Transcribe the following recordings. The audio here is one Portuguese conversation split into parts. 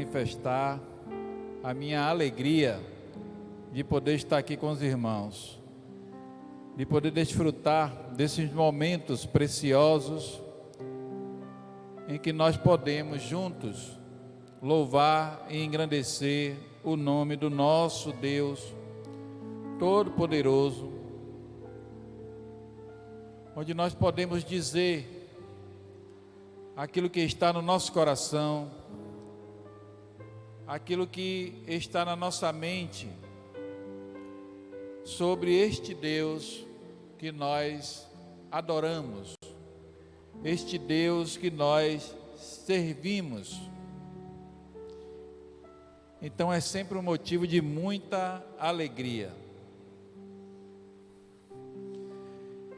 manifestar a minha alegria de poder estar aqui com os irmãos, de poder desfrutar desses momentos preciosos em que nós podemos juntos louvar e engrandecer o nome do nosso Deus Todo-Poderoso, onde nós podemos dizer aquilo que está no nosso coração, aquilo que está na nossa mente sobre este Deus que nós adoramos, este Deus que nós servimos. Então é sempre um motivo de muita alegria.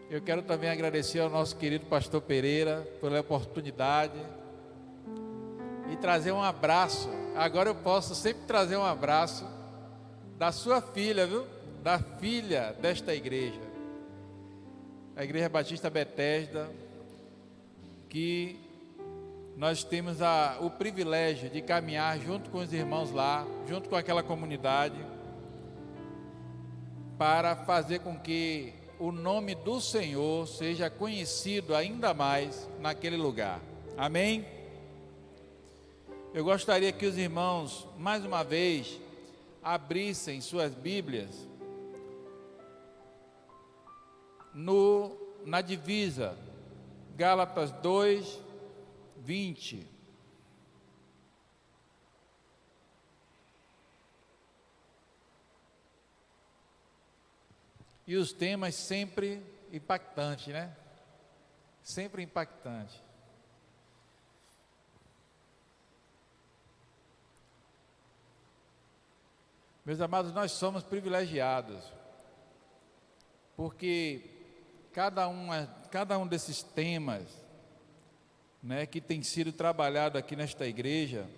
Eu quero também agradecer ao nosso querido pastor Pereira pela oportunidade e trazer um abraço. Agora eu posso sempre trazer um abraço da sua filha, viu? Da filha desta igreja, a Igreja Batista Betesda, que nós temos o privilégio de caminhar junto com os irmãos lá, junto com aquela comunidade, para fazer com que o nome do Senhor seja conhecido ainda mais naquele lugar. Amém? Eu gostaria que os irmãos, mais uma vez, abrissem suas Bíblias na divisa, Gálatas 2, 20. E os temas sempre impactantes, né? Sempre impactantes. Meus amados, nós somos privilegiados, porque cada um desses temas, né, que tem sido trabalhado aqui nesta igreja,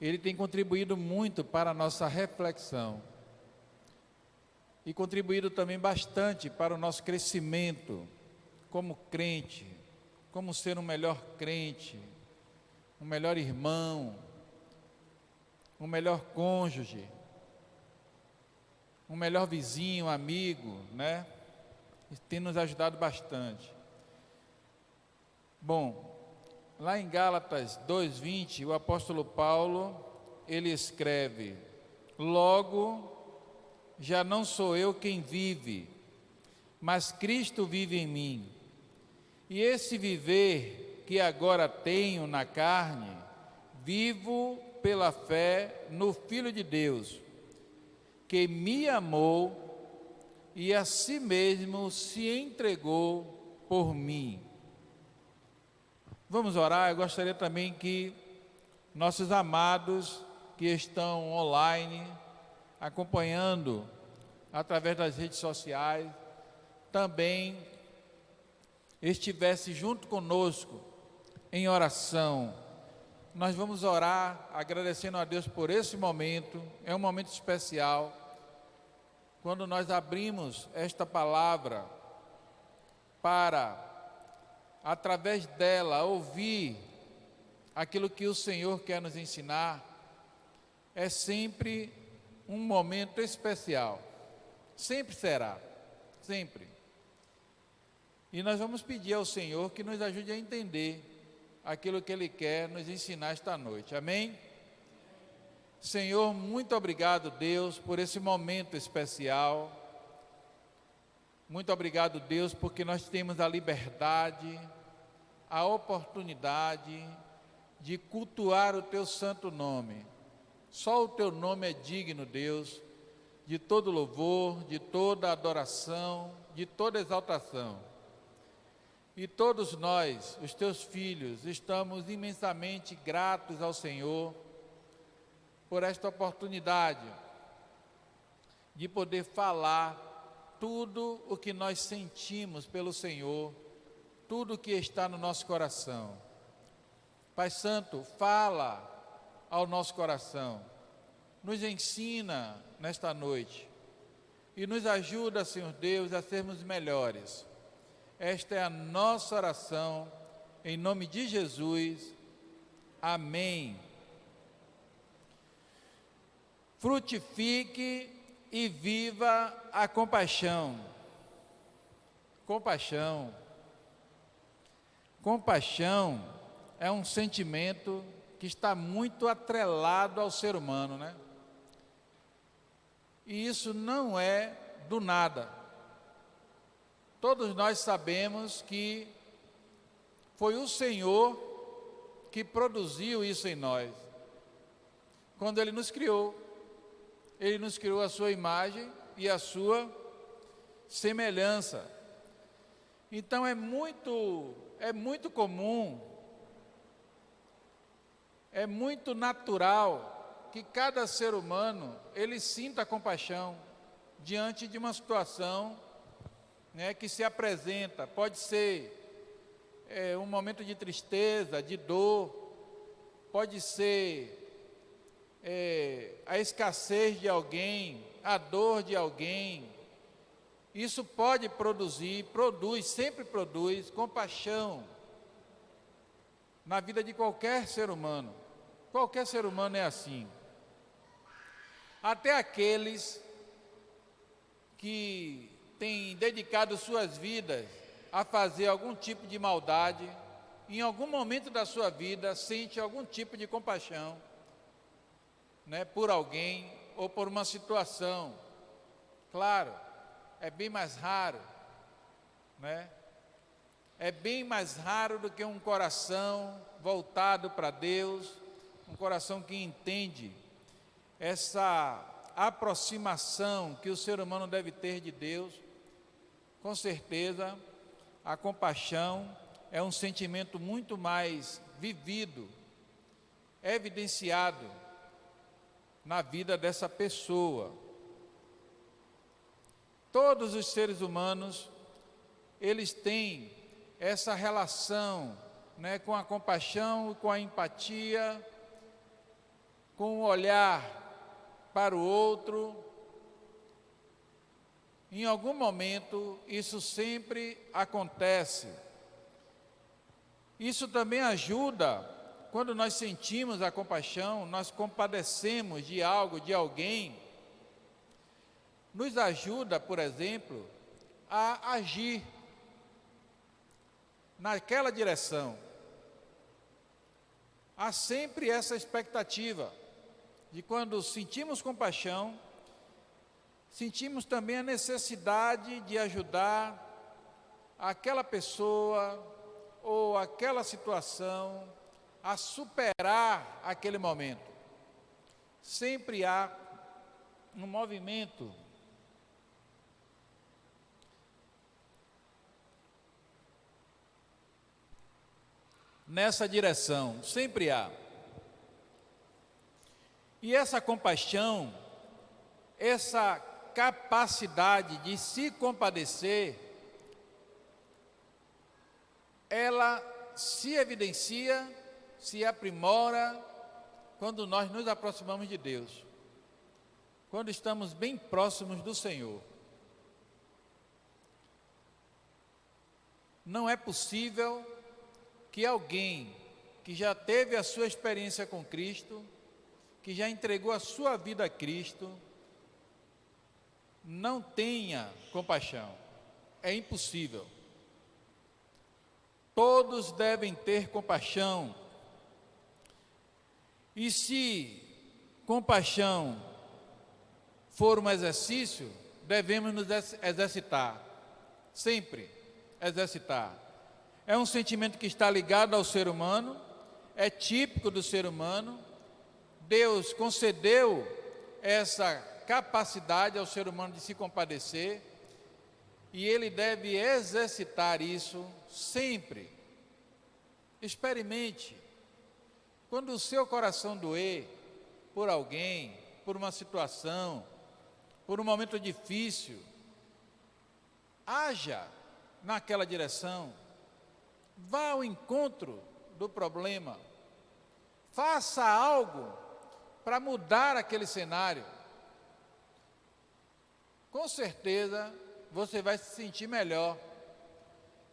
ele tem contribuído muito para a nossa reflexão e contribuído também bastante para o nosso crescimento como crente, como ser um melhor crente, um melhor irmão, um melhor cônjuge, um melhor vizinho, amigo, né? Tem nos ajudado bastante. Bom, lá em Gálatas 2:20, o apóstolo Paulo, ele escreve: logo, já não sou eu quem vive, mas Cristo vive em mim. E esse viver que agora tenho na carne, vivo pela fé no Filho de Deus, que me amou e a si mesmo se entregou por mim. Vamos orar. Eu gostaria também que nossos amados que estão online, acompanhando através das redes sociais, também estivesse junto conosco em oração. Nós vamos orar agradecendo a Deus por esse momento. É um momento especial, quando nós abrimos esta palavra para, através dela, ouvir aquilo que o Senhor quer nos ensinar. É sempre um momento especial, sempre será, sempre. E nós vamos pedir ao Senhor que nos ajude a entender aquilo que Ele quer nos ensinar esta noite, amém? Senhor, muito obrigado, Deus, por esse momento especial. Muito obrigado, Deus, porque nós temos a liberdade, a oportunidade de cultuar o Teu santo nome. Só o Teu nome é digno, Deus, de todo louvor, de toda adoração, de toda exaltação. E todos nós, os Teus filhos, estamos imensamente gratos ao Senhor por esta oportunidade de poder falar tudo o que nós sentimos pelo Senhor, tudo o que está no nosso coração. Pai Santo, fala ao nosso coração, nos ensina nesta noite e nos ajuda, Senhor Deus, a sermos melhores. Esta é a nossa oração, em nome de Jesus. Amém frutifique e viva a compaixão. Compaixão. Compaixão é um sentimento que está muito atrelado ao ser humano, né? E isso não é do nada. Todos nós sabemos que foi o Senhor que produziu isso em nós. Quando Ele nos criou a sua imagem e a sua semelhança. Então é muito comum, é muito natural que cada ser humano, ele sinta compaixão diante de uma situação, né, que se apresenta. Pode ser um momento de tristeza, de dor, pode ser a escassez de alguém, a dor de alguém. Isso pode sempre produz compaixão na vida de qualquer ser humano. Qualquer ser humano é assim. Até aqueles que têm dedicado suas vidas a fazer algum tipo de maldade, em algum momento da sua vida, sente algum tipo de compaixão, né, por alguém ou por uma situação. Claro, é bem mais raro, né? É bem mais raro do que um coração voltado para Deus, um coração que entende essa aproximação que o ser humano deve ter de Deus. Com certeza, a compaixão é um sentimento muito mais vivido, evidenciado na vida dessa pessoa. Todos os seres humanos, eles têm essa relação, né, com a compaixão, com a empatia, com o olhar para o outro. Em algum momento, isso sempre acontece. Isso também ajuda, quando nós sentimos a compaixão, nós compadecemos de algo, de alguém, nos ajuda, por exemplo, a agir naquela direção. Há sempre essa expectativa de, quando sentimos compaixão, sentimos também a necessidade de ajudar aquela pessoa ou aquela situação a superar aquele momento. Sempre há um movimento nessa direção, sempre há. E essa compaixão, essa capacidade de se compadecer, ela se evidencia, se aprimora quando nós nos aproximamos de Deus, quando estamos bem próximos do Senhor. Não é possível que alguém que já teve a sua experiência com Cristo, que já entregou a sua vida a Cristo, não tenha compaixão. É impossível. Todos devem ter compaixão. E se compaixão for um exercício, devemos nos exercitar. Sempre exercitar. É um sentimento que está ligado ao ser humano, é típico do ser humano. Deus concedeu essa capacidade ao ser humano de se compadecer, e ele deve exercitar isso sempre. Experimente. Quando o seu coração doer por alguém, por uma situação, por um momento difícil, haja naquela direção. Vá ao encontro do problema. Faça algo para mudar aquele cenário. Com certeza você vai se sentir melhor.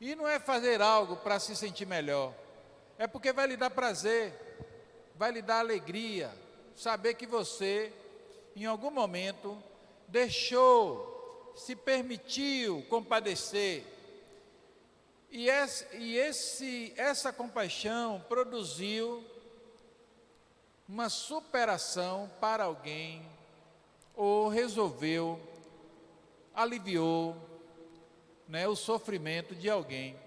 E não é fazer algo para se sentir melhor, é porque vai lhe dar prazer, vai lhe dar alegria, saber que você em algum momento, se permitiu compadecer. E essa compaixão produziu uma superação para alguém, ou resolveu, aliviou, né, o sofrimento de alguém.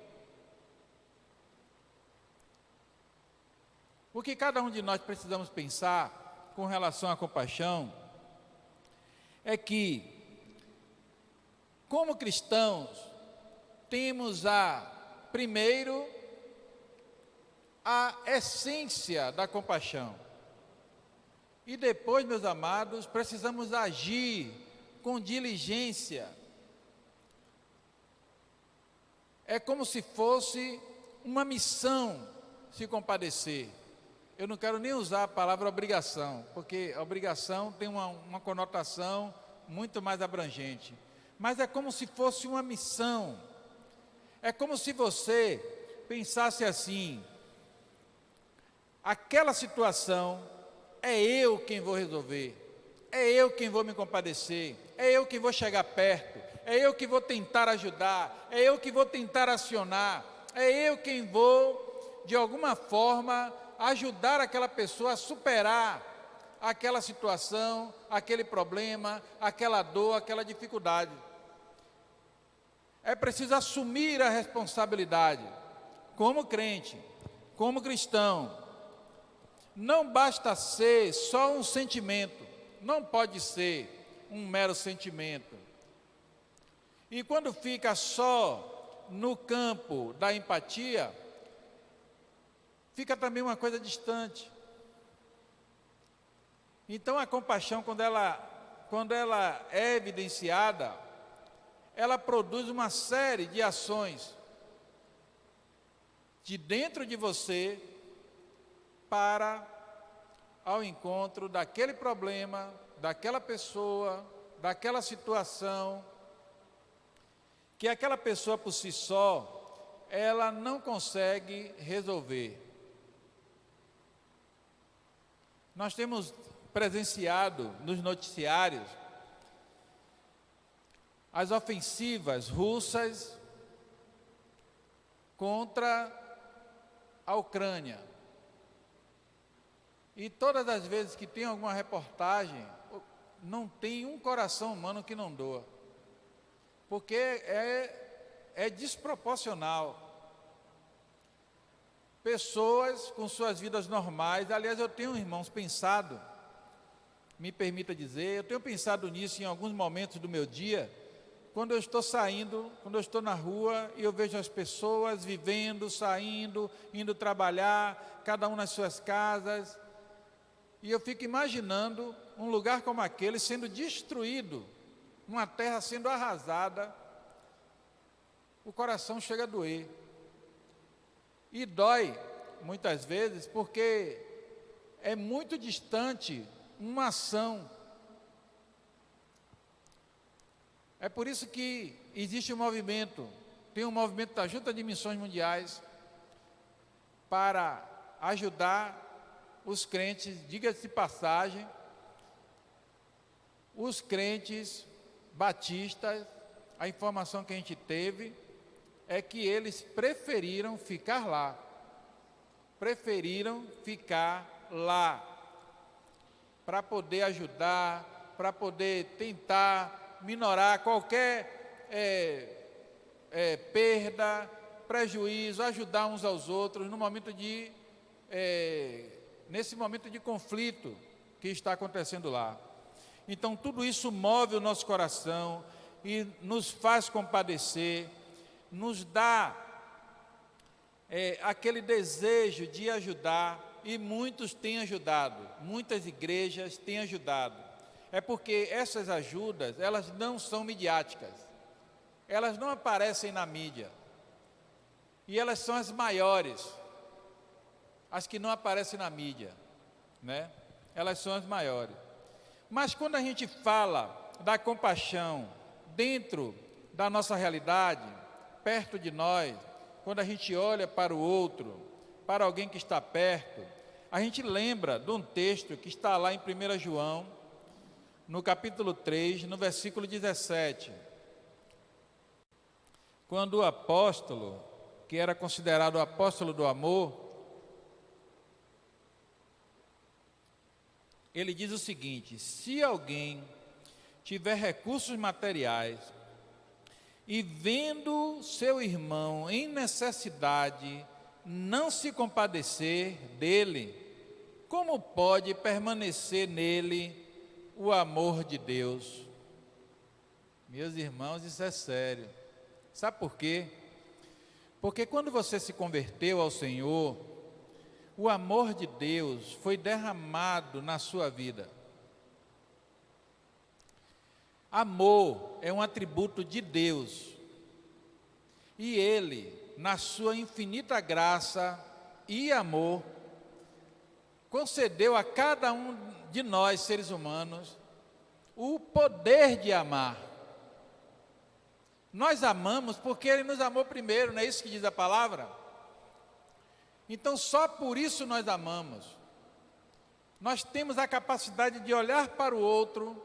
O que cada um de nós precisamos pensar com relação à compaixão é que, como cristãos, temos primeiro, a essência da compaixão. E depois, meus amados, precisamos agir com diligência. É como se fosse uma missão se compadecer. Eu não quero nem usar a palavra obrigação, porque a obrigação tem uma conotação muito mais abrangente. Mas é como se fosse uma missão. É como se você pensasse assim: aquela situação é eu quem vou resolver, é eu quem vou me compadecer, é eu que vou chegar perto, é eu que vou tentar ajudar, é eu que vou tentar acionar, é eu quem vou, de alguma forma, ajudar aquela pessoa a superar aquela situação, aquele problema, aquela dor, aquela dificuldade. É preciso assumir a responsabilidade, como crente, como cristão. Não basta ser só um sentimento, não pode ser um mero sentimento. E quando fica só no campo da empatia, fica também uma coisa distante. Então a compaixão, quando ela é evidenciada, ela produz uma série de ações de dentro de você para ao encontro daquele problema, daquela pessoa, daquela situação, que aquela pessoa por si só, ela não consegue resolver. Nós temos presenciado nos noticiários as ofensivas russas contra a Ucrânia. E todas as vezes que tem alguma reportagem, não tem um coração humano que não doa, porque é desproporcional. Pessoas com suas vidas normais, aliás, eu tenho, irmãos, pensado, me permita dizer, eu tenho pensado nisso em alguns momentos do meu dia, quando eu estou saindo, quando eu estou na rua e eu vejo as pessoas vivendo, saindo, indo trabalhar, cada um nas suas casas, e eu fico imaginando um lugar como aquele sendo destruído, uma terra sendo arrasada, o coração chega a doer. E dói, muitas vezes, porque é muito distante uma ação. É por isso que existe um movimento, tem um movimento da Junta de Missões Mundiais para ajudar os crentes, diga-se de passagem, os crentes batistas. A informação que a gente teve é que eles preferiram ficar lá, para poder ajudar, para poder tentar minorar qualquer perda, prejuízo, ajudar uns aos outros nesse momento de conflito que está acontecendo lá. Então tudo isso move o nosso coração e nos faz compadecer, nos dá aquele desejo de ajudar, e muitos têm ajudado, muitas igrejas têm ajudado. É porque essas ajudas, elas não são midiáticas, elas não aparecem na mídia, e elas são as maiores, as que não aparecem na mídia, né? Elas são as maiores. Mas quando a gente fala da compaixão dentro da nossa realidade, perto de nós, quando a gente olha para o outro, para alguém que está perto, a gente lembra de um texto que está lá em 1 João, no capítulo 3, no versículo 17, quando o apóstolo, que era considerado o apóstolo do amor, ele diz o seguinte: se alguém tiver recursos materiais e vendo seu irmão em necessidade, não se compadecer dele, como pode permanecer nele o amor de Deus? Meus irmãos, isso é sério. Sabe por quê? Porque quando você se converteu ao Senhor, o amor de Deus foi derramado na sua vida. Amor é um atributo de Deus. E Ele, na sua infinita graça e amor, concedeu a cada um de nós, seres humanos, o poder de amar. Nós amamos porque Ele nos amou primeiro, não é isso que diz a palavra? Então, só por isso nós amamos. Nós temos a capacidade de olhar para o outro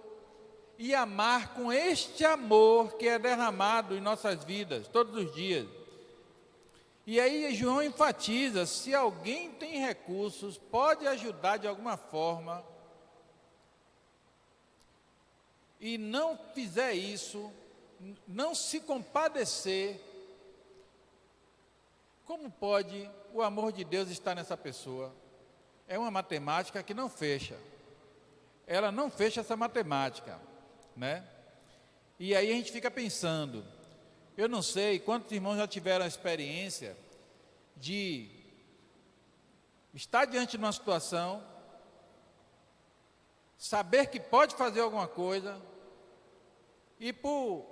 e amar com este amor que é derramado em nossas vidas, todos os dias. E aí João enfatiza: se alguém tem recursos, pode ajudar de alguma forma, e não fizer isso, não se compadecer, como pode o amor de Deus estar nessa pessoa? É uma matemática que não fecha. Ela não fecha essa matemática, né? E aí a gente fica pensando, eu não sei quantos irmãos já tiveram a experiência de estar diante de uma situação, saber que pode fazer alguma coisa, e por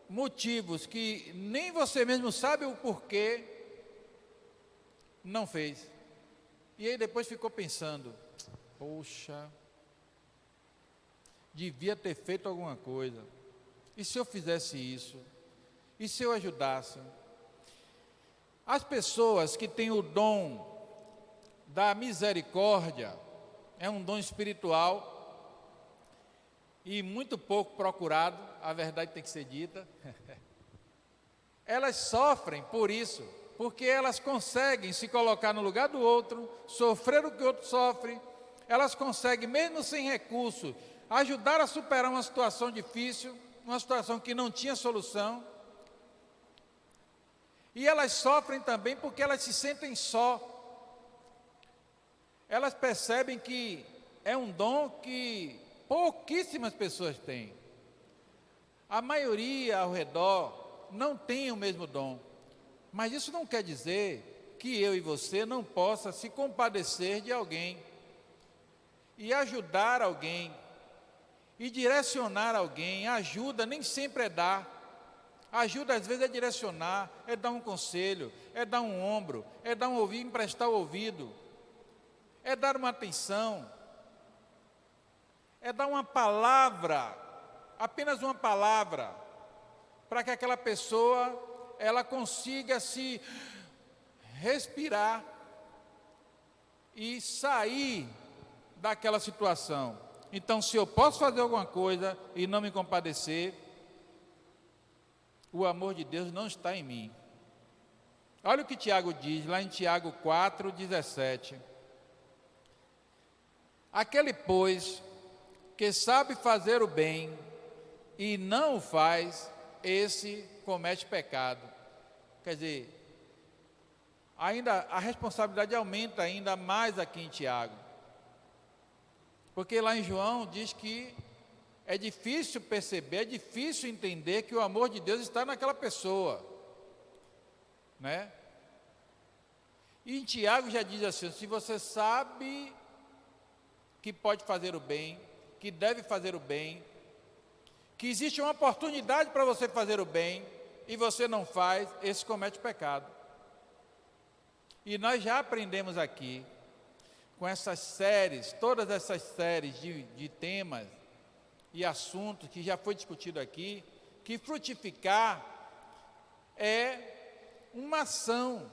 motivos que nem você mesmo sabe o porquê, não fez. E aí depois ficou pensando: poxa, devia ter feito alguma coisa. E se eu fizesse isso? E se eu ajudasse? As pessoas que têm o dom da misericórdia, é um dom espiritual e muito pouco procurado, a verdade tem que ser dita. Elas sofrem por isso, porque elas conseguem se colocar no lugar do outro, sofrer o que o outro sofre. Elas conseguem, mesmo sem recurso, ajudar a superar uma situação difícil, uma situação que não tinha solução. E elas sofrem também porque elas se sentem só. Elas percebem que é um dom que pouquíssimas pessoas têm. A maioria ao redor não tem o mesmo dom. Mas isso não quer dizer que eu e você não possa se compadecer de alguém e ajudar alguém e direcionar alguém. A ajuda nem sempre é dar. A ajuda às vezes é direcionar, é dar um conselho, é dar um ombro, é dar um ouvido, emprestar o ouvido, é dar uma atenção, é dar uma palavra, apenas uma palavra, para que aquela pessoa ela consiga se respirar e sair daquela situação. Então, se eu posso fazer alguma coisa e não me compadecer, o amor de Deus não está em mim. Olha o que Tiago diz, lá em Tiago 4:17. Aquele, pois, que sabe fazer o bem e não o faz, esse comete pecado. Quer dizer, ainda a responsabilidade aumenta ainda mais aqui em Tiago. Porque lá em João diz que é difícil perceber, é difícil entender que o amor de Deus está naquela pessoa, né? E em Tiago já diz assim: se você sabe que pode fazer o bem, que deve fazer o bem, que existe uma oportunidade para você fazer o bem, e você não faz, esse comete pecado. E nós já aprendemos aqui, com essas séries, todas essas séries de temas e assuntos que já foi discutido aqui, que frutificar é uma ação.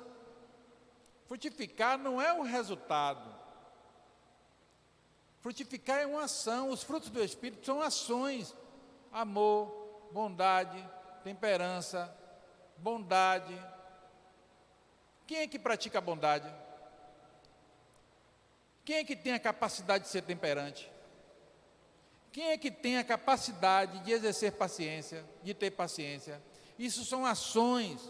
Frutificar não é o resultado. Frutificar é uma ação. Os frutos do Espírito são ações: amor, bondade, temperança, bondade. Quem é que pratica a bondade? Quem é que tem a capacidade de ser temperante? Quem é que tem a capacidade de exercer paciência, de ter paciência? Isso são ações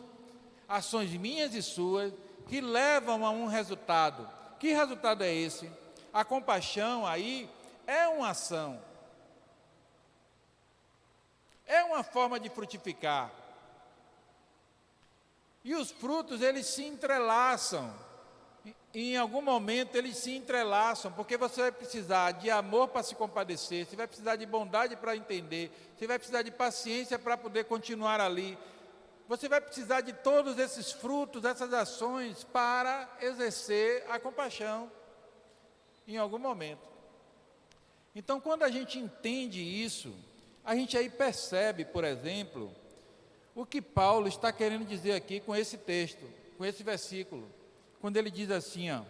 minhas e suas, que levam a um resultado. Que resultado é esse? A compaixão aí é uma ação, é uma forma de frutificar. E os frutos, eles se entrelaçam. E em algum momento eles se entrelaçam, porque você vai precisar de amor para se compadecer, você vai precisar de bondade para entender, você vai precisar de paciência para poder continuar ali. Você vai precisar de todos esses frutos, essas ações, para exercer a compaixão em algum momento. Então, quando a gente entende isso, a gente aí percebe, por exemplo, o que Paulo está querendo dizer aqui com esse texto, com esse versículo, quando ele diz assim, ó: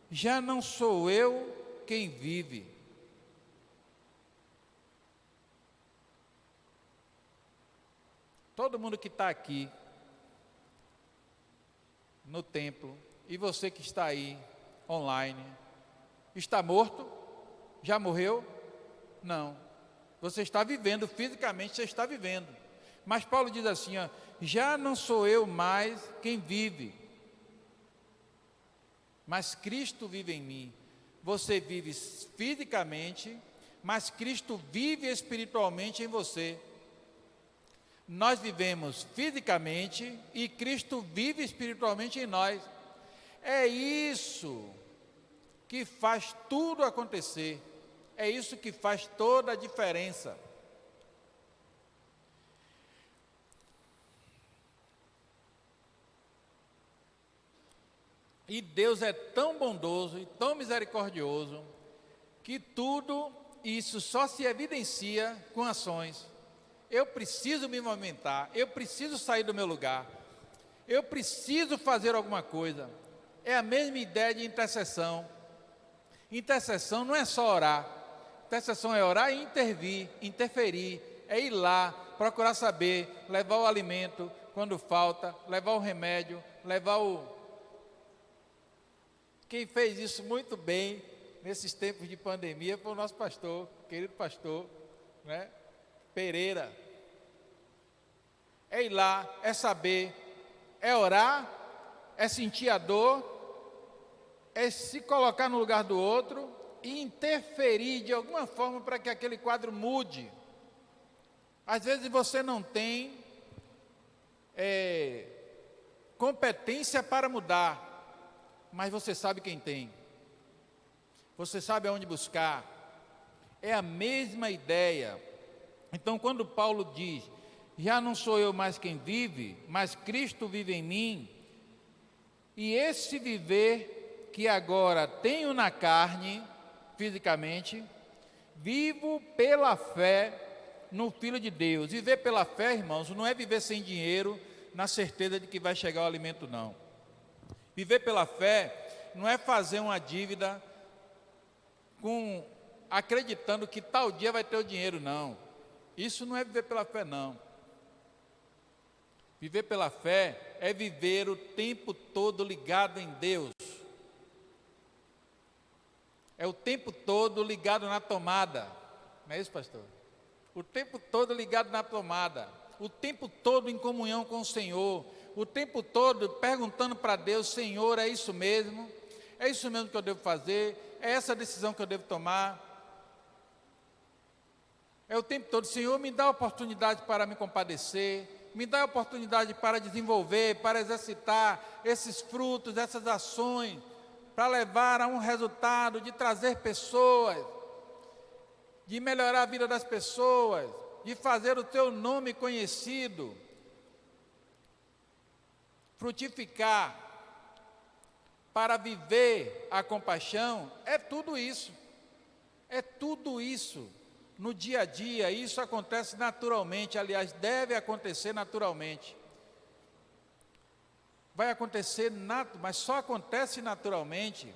já não sou eu quem vive. Todo mundo que está aqui no templo, e você que está aí online, está morto? Já morreu? Não. Você está vivendo, fisicamente você está vivendo. Mas Paulo diz assim, ó: já não sou eu mais quem vive, mas Cristo vive em mim. Você vive fisicamente, mas Cristo vive espiritualmente em você. Nós vivemos fisicamente e Cristo vive espiritualmente em nós. É isso que faz tudo acontecer. É isso que faz toda a diferença. E Deus é tão bondoso e tão misericordioso que tudo isso só se evidencia com ações. Eu preciso me movimentar, eu preciso sair do meu lugar, eu preciso fazer alguma coisa. É a mesma ideia de intercessão. Intercessão não é só orar. Intercessão é orar e intervir, interferir, é ir lá, procurar saber, levar o alimento quando falta, levar o remédio, levar o... Quem fez isso muito bem nesses tempos de pandemia foi o nosso pastor, querido pastor, né? Pereira. É ir lá, é saber, é orar, é sentir a dor, é se colocar no lugar do outro e interferir de alguma forma para que aquele quadro mude. Às vezes você não tem competência para mudar, mas você sabe quem tem. Você sabe aonde buscar. É a mesma ideia. Então, quando Paulo diz: já não sou eu mais quem vive, mas Cristo vive em mim, e esse viver que agora tenho na carne, fisicamente, vivo pela fé no Filho de Deus. Viver pela fé, irmãos, não é viver sem dinheiro, na certeza de que vai chegar o alimento, não. Viver pela fé não é fazer uma dívida acreditando que tal dia vai ter o dinheiro, não. Isso não é viver pela fé, não. Viver pela fé é viver o tempo todo ligado em Deus. É o tempo todo ligado na tomada. Não é isso, pastor? O tempo todo ligado na tomada. O tempo todo em comunhão com o Senhor. O tempo todo perguntando para Deus: Senhor, é isso mesmo? É isso mesmo que eu devo fazer? É essa a decisão que eu devo tomar? É o tempo todo: Senhor, me dá a oportunidade para me compadecer, me dá a oportunidade para desenvolver, para exercitar esses frutos, essas ações, para levar a um resultado de trazer pessoas, de melhorar a vida das pessoas, de fazer o teu nome conhecido, frutificar, para viver a compaixão. É tudo isso. É tudo isso. No dia a dia, isso acontece naturalmente, aliás, deve acontecer naturalmente. Vai acontecer, mas só acontece naturalmente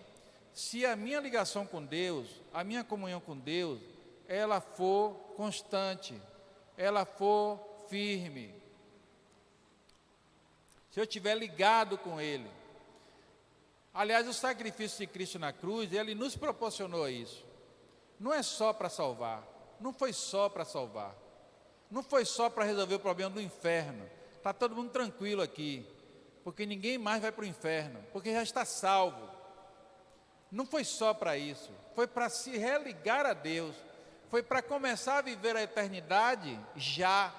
se a minha ligação com Deus, a minha comunhão com Deus, ela for constante, ela for firme, se eu estiver ligado com Ele. Aliás, o sacrifício de Cristo na cruz, Ele nos proporcionou isso. Não é só para salvar, não foi só para salvar, não foi só para resolver o problema do inferno. Está todo mundo tranquilo aqui, porque ninguém mais vai para o inferno, porque já está salvo. Não foi só para isso, foi para se religar a Deus, foi para começar a viver a eternidade já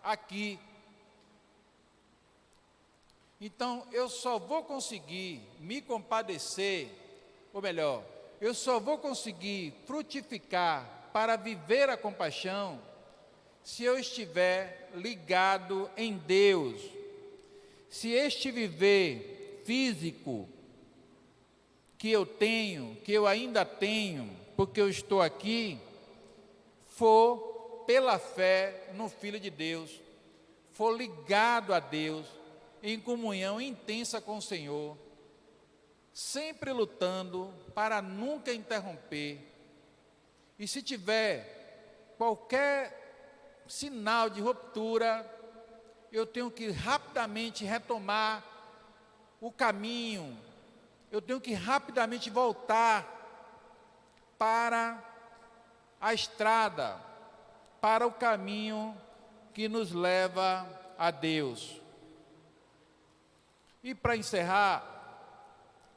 aqui. Então, eu só vou conseguir me compadecer, ou melhor, eu só vou conseguir frutificar para viver a compaixão se eu estiver ligado em Deus. Se este viver físico que eu tenho, que eu ainda tenho, porque eu estou aqui, for pela fé no Filho de Deus, for ligado a Deus, em comunhão intensa com o Senhor, sempre lutando para nunca interromper. E se tiver qualquer sinal de ruptura, eu tenho que rapidamente retomar o caminho, eu tenho que rapidamente voltar para a estrada, para o caminho que nos leva a Deus. E para encerrar,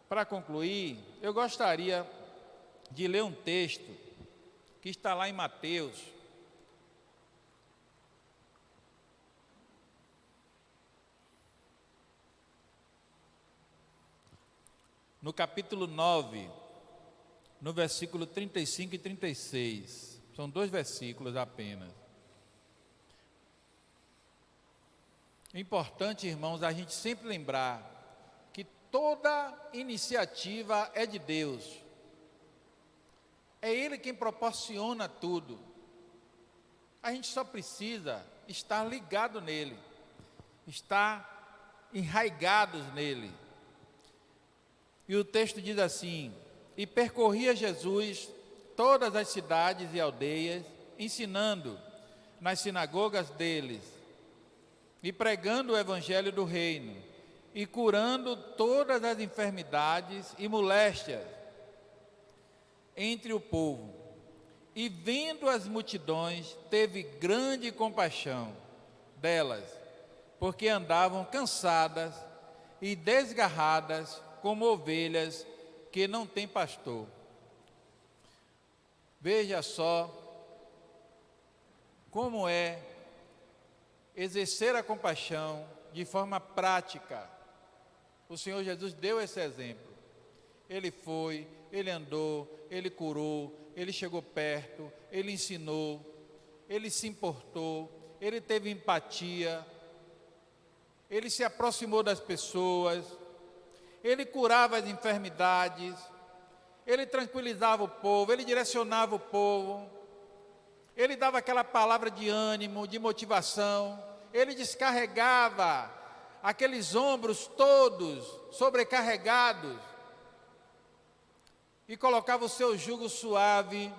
para concluir, eu gostaria de ler um texto que está lá em Mateus, no capítulo 9, no versículo 35 e 36. São 2 versículos apenas. É importante, irmãos, a gente sempre lembrar que toda iniciativa é de Deus. É Ele quem proporciona tudo. A gente só precisa estar ligado nele, estar enraigados nele. E o texto diz assim: e percorria Jesus todas as cidades e aldeias, ensinando nas sinagogas deles, e pregando o evangelho do reino, e curando todas as enfermidades e moléstias entre o povo. E vendo as multidões, teve grande compaixão delas, porque andavam cansadas e desgarradas como ovelhas que não têm pastor. Veja só como é exercer a compaixão de forma prática. O Senhor Jesus deu esse exemplo. Ele foi, ele andou, ele curou, ele chegou perto, ele ensinou, ele se importou, ele teve empatia, ele se aproximou das pessoas, ele curava as enfermidades, ele tranquilizava o povo, ele direcionava o povo, ele dava aquela palavra de ânimo, de motivação, ele descarregava aqueles ombros todos sobrecarregados e colocava o seu jugo suave.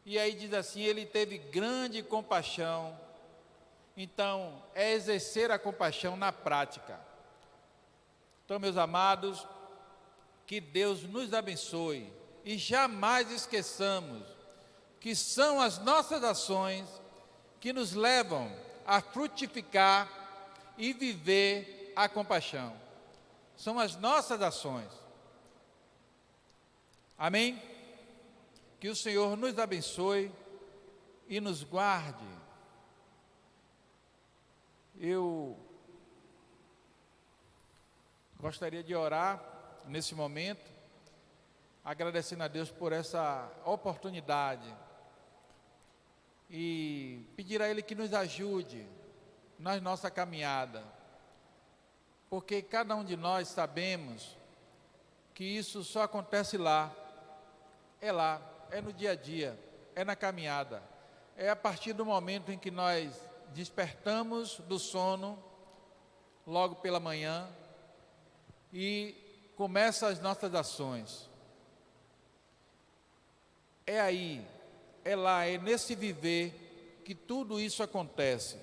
E aí diz assim: ele teve grande compaixão. Então, é exercer a compaixão na prática. Então, meus amados, que Deus nos abençoe e jamais esqueçamos que são as nossas ações que nos levam a frutificar e viver a compaixão. São as nossas ações. Amém? Que o Senhor nos abençoe e nos guarde. Eu gostaria de orar nesse momento, agradecendo a Deus por essa oportunidade e pedir a Ele que nos ajude na nossa caminhada, porque cada um de nós sabemos que isso só acontece lá, é no dia a dia, é na caminhada, é a partir do momento em que nós despertamos do sono, logo pela manhã, e começam as nossas ações. É aí, é lá, é nesse viver que tudo isso acontece.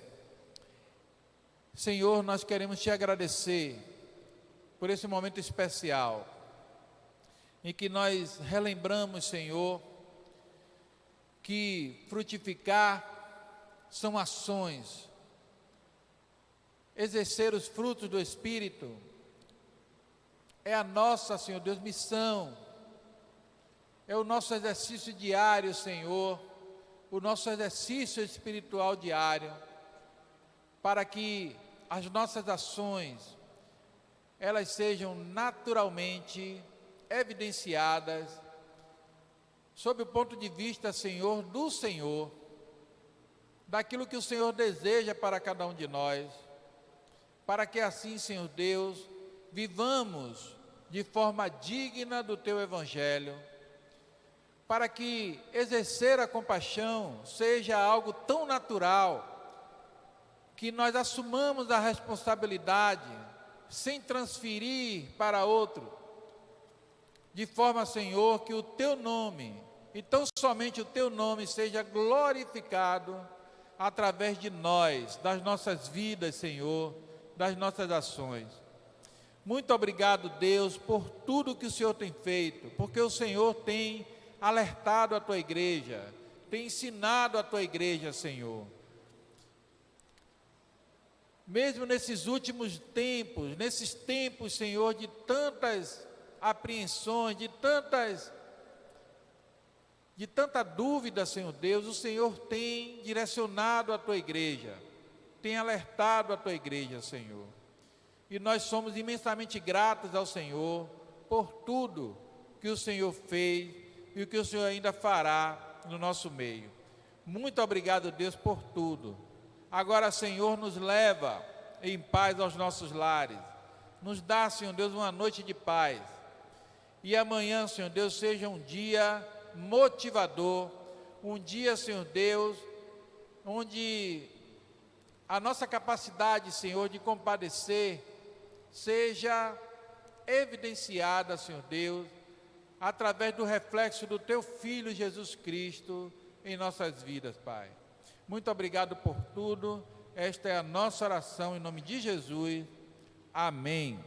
Senhor, nós queremos te agradecer por esse momento especial, em que nós relembramos, Senhor, que frutificar são ações, exercer os frutos do Espírito é a nossa, Senhor Deus, missão, é o nosso exercício diário, Senhor, o nosso exercício espiritual diário, para que as nossas ações, elas sejam naturalmente evidenciadas, sob o ponto de vista, Senhor, do Senhor, daquilo que o Senhor deseja para cada um de nós, para que assim, Senhor Deus, vivamos de forma digna do Teu Evangelho, para que exercer a compaixão seja algo tão natural, que nós assumamos a responsabilidade, sem transferir para outro, de forma, Senhor, que o Teu nome, e tão somente o Teu nome, seja glorificado através de nós, das nossas vidas, Senhor, das nossas ações. Muito obrigado, Deus, por tudo que o Senhor tem feito, porque o Senhor tem alertado a Tua igreja, tem ensinado a Tua igreja, Senhor. Mesmo nesses últimos tempos, Senhor, de tantas apreensões, de tanta dúvida, Senhor Deus, o Senhor tem direcionado a Tua igreja, tem alertado a Tua igreja, Senhor. E nós somos imensamente gratos ao Senhor por tudo que o Senhor fez e o que o Senhor ainda fará no nosso meio. Muito obrigado, Deus, por tudo. Agora, Senhor, nos leva em paz aos nossos lares. Nos dá, Senhor Deus, uma noite de paz. E amanhã, Senhor Deus, seja um dia motivador, um dia, Senhor Deus, onde a nossa capacidade, Senhor, de compadecer seja evidenciada, Senhor Deus, através do reflexo do Teu Filho Jesus Cristo em nossas vidas, Pai. Muito obrigado por tudo. Esta é a nossa oração em nome de Jesus. Amém.